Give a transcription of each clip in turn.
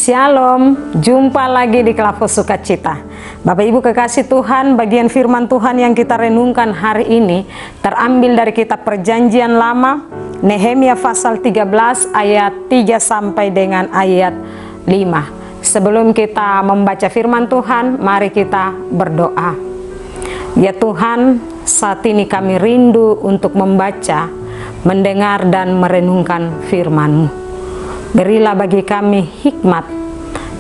Shalom, jumpa lagi di Klavos Sukacita. Bapak Ibu kekasih Tuhan, bagian firman Tuhan yang kita renungkan hari ini terambil dari kitab Perjanjian Lama, Nehemia pasal 13 ayat 3 sampai dengan ayat 5. Sebelum kita membaca firman Tuhan, mari kita berdoa. Ya Tuhan, saat ini kami rindu untuk membaca, mendengar dan merenungkan firman-Mu. Berilah bagi kami hikmat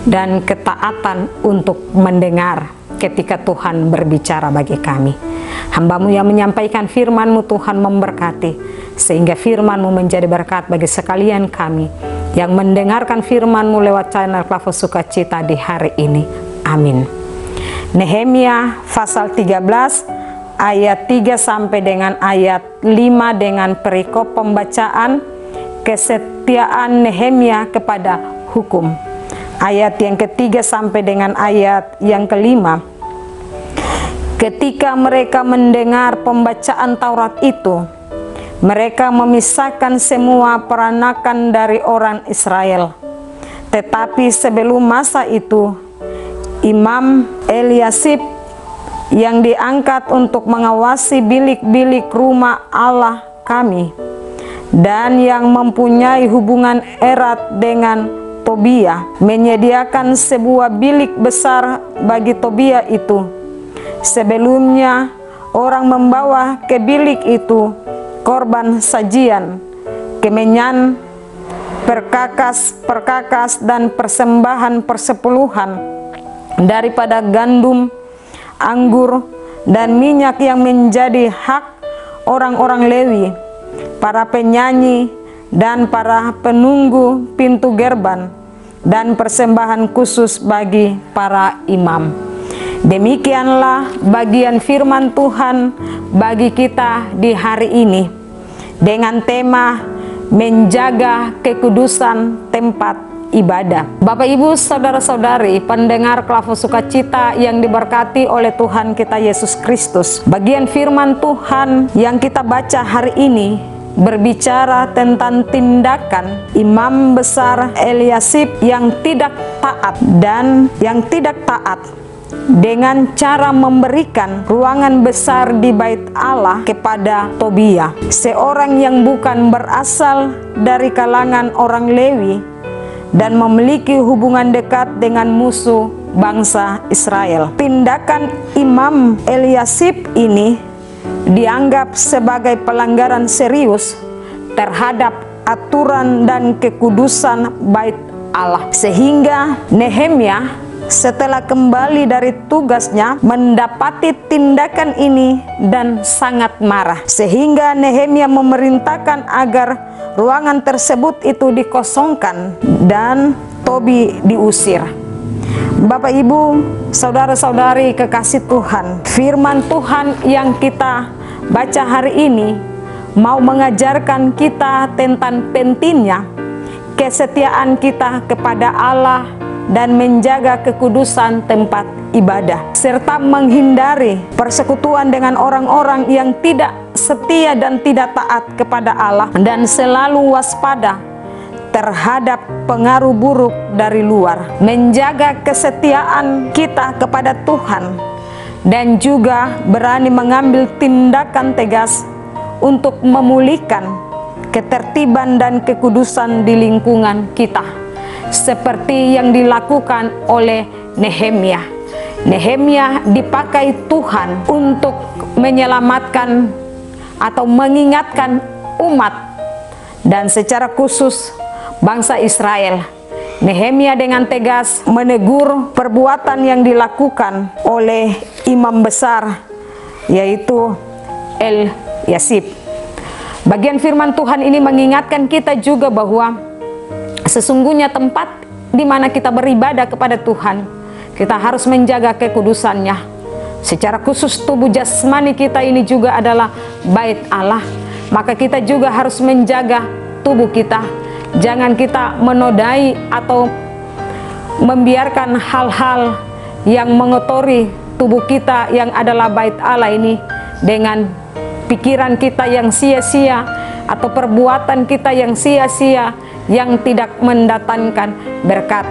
dan ketaatan untuk mendengar ketika Tuhan berbicara bagi kami. Hamba-Mu yang menyampaikan firman-Mu, Tuhan memberkati, sehingga firman-Mu menjadi berkat bagi sekalian kami yang mendengarkan firman-Mu lewat channel Klavos Sukacita di hari ini. Amin. Nehemia pasal 13 ayat 3 sampai dengan ayat 5 dengan perikop pembacaan kesetiaan Nehemia kepada hukum. Ayat yang ketiga sampai dengan ayat yang kelima. Ketika mereka mendengar pembacaan Taurat itu, mereka memisahkan semua peranakan dari orang Israel. Tetapi sebelum masa itu, Imam Eliasib yang diangkat untuk mengawasi bilik-bilik rumah Allah kami dan yang mempunyai hubungan erat dengan Tobia menyediakan sebuah bilik besar bagi Tobia itu. Sebelumnya orang membawa ke bilik itu korban sajian, kemenyan, perkakas dan persembahan persepuluhan daripada gandum, anggur, dan minyak yang menjadi hak orang-orang Lewi, para penyanyi, dan para penunggu pintu gerbang, dan persembahan khusus bagi para imam. Demikianlah bagian firman Tuhan bagi kita di hari ini, dengan tema menjaga kekudusan tempat ibadah. Bapak Ibu saudara-saudari pendengar Klavos Sukacita yang diberkati oleh Tuhan kita Yesus Kristus, bagian firman Tuhan yang kita baca hari ini berbicara tentang tindakan imam besar Eliasib yang tidak taat dengan cara memberikan ruangan besar di bait Allah kepada Tobia, seorang yang bukan berasal dari kalangan orang Lewi dan memiliki hubungan dekat dengan musuh bangsa Israel. Tindakan Imam Eliasib ini dianggap sebagai pelanggaran serius terhadap aturan dan kekudusan bait Allah, sehingga Nehemia setelah kembali dari tugasnya mendapati tindakan ini dan sangat marah, sehingga Nehemia memerintahkan agar ruangan tersebut itu dikosongkan dan Tobi diusir. Bapak Ibu, saudara-saudari kekasih Tuhan, firman Tuhan yang kita baca hari ini mau mengajarkan kita tentang pentingnya kesetiaan kita kepada Allah dan menjaga kekudusan tempat ibadah, serta menghindari persekutuan dengan orang-orang yang tidak setia dan tidak taat kepada Allah, dan selalu waspada terhadap pengaruh buruk dari luar. Menjaga kesetiaan kita kepada Tuhan dan juga berani mengambil tindakan tegas untuk memulihkan ketertiban dan kekudusan di lingkungan kita, seperti yang dilakukan oleh Nehemia. Nehemia dipakai Tuhan untuk menyelamatkan atau mengingatkan umat dan secara khusus bangsa Israel. Nehemia dengan tegas menegur perbuatan yang dilakukan oleh imam besar, yaitu Eliasib. Bagian firman Tuhan ini mengingatkan kita juga bahwa sesungguhnya tempat di mana kita beribadah kepada Tuhan, kita harus menjaga kekudusannya. Secara khusus tubuh jasmani kita ini juga adalah bait Allah, maka kita juga harus menjaga tubuh kita. Jangan kita menodai atau membiarkan hal-hal yang mengotori tubuh kita yang adalah bait Allah ini dengan pikiran kita yang sia-sia atau perbuatan kita yang sia-sia yang tidak mendatangkan berkat.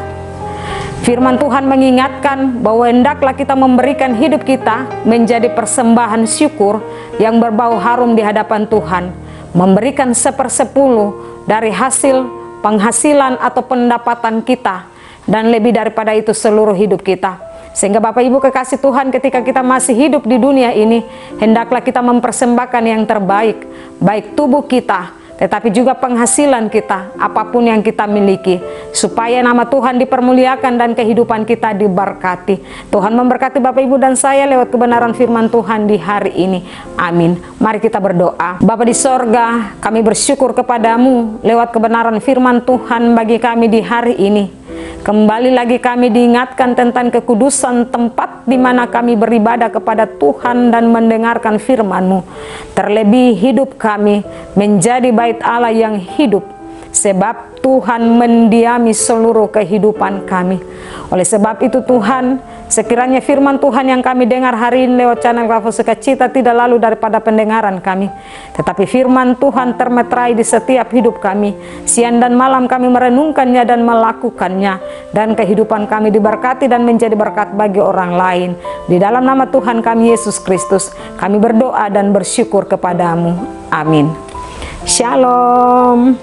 Firman Tuhan mengingatkan bahwa hendaklah kita memberikan hidup kita menjadi persembahan syukur yang berbau harum di hadapan Tuhan, memberikan 1/10 dari hasil penghasilan atau pendapatan kita, dan lebih daripada itu seluruh hidup kita. Sehingga Bapak Ibu kekasih Tuhan, ketika kita masih hidup di dunia ini, hendaklah kita mempersembahkan yang terbaik, baik tubuh kita, tetapi juga penghasilan kita, apapun yang kita miliki, supaya nama Tuhan dipermuliakan dan kehidupan kita diberkati. Tuhan memberkati Bapak Ibu dan saya lewat kebenaran firman Tuhan di hari ini. Amin. Mari kita berdoa. Bapa di sorga, kami bersyukur kepadamu lewat kebenaran firman Tuhan bagi kami di hari ini. Kembali lagi kami diingatkan tentang kekudusan tempat di mana kami beribadah kepada Tuhan dan mendengarkan firman-Mu. Terlebih hidup kami menjadi bait Allah yang hidup, sebab Tuhan mendiami seluruh kehidupan kami. Oleh sebab itu Tuhan, sekiranya firman Tuhan yang kami dengar hari ini lewat channel Rafa Sukacita tidak lalu daripada pendengaran kami, tetapi firman Tuhan termeterai di setiap hidup kami. Siang dan malam kami merenungkannya dan melakukannya, dan kehidupan kami diberkati dan menjadi berkat bagi orang lain. Di dalam nama Tuhan kami Yesus Kristus, kami berdoa dan bersyukur kepadamu. Amin. Shalom.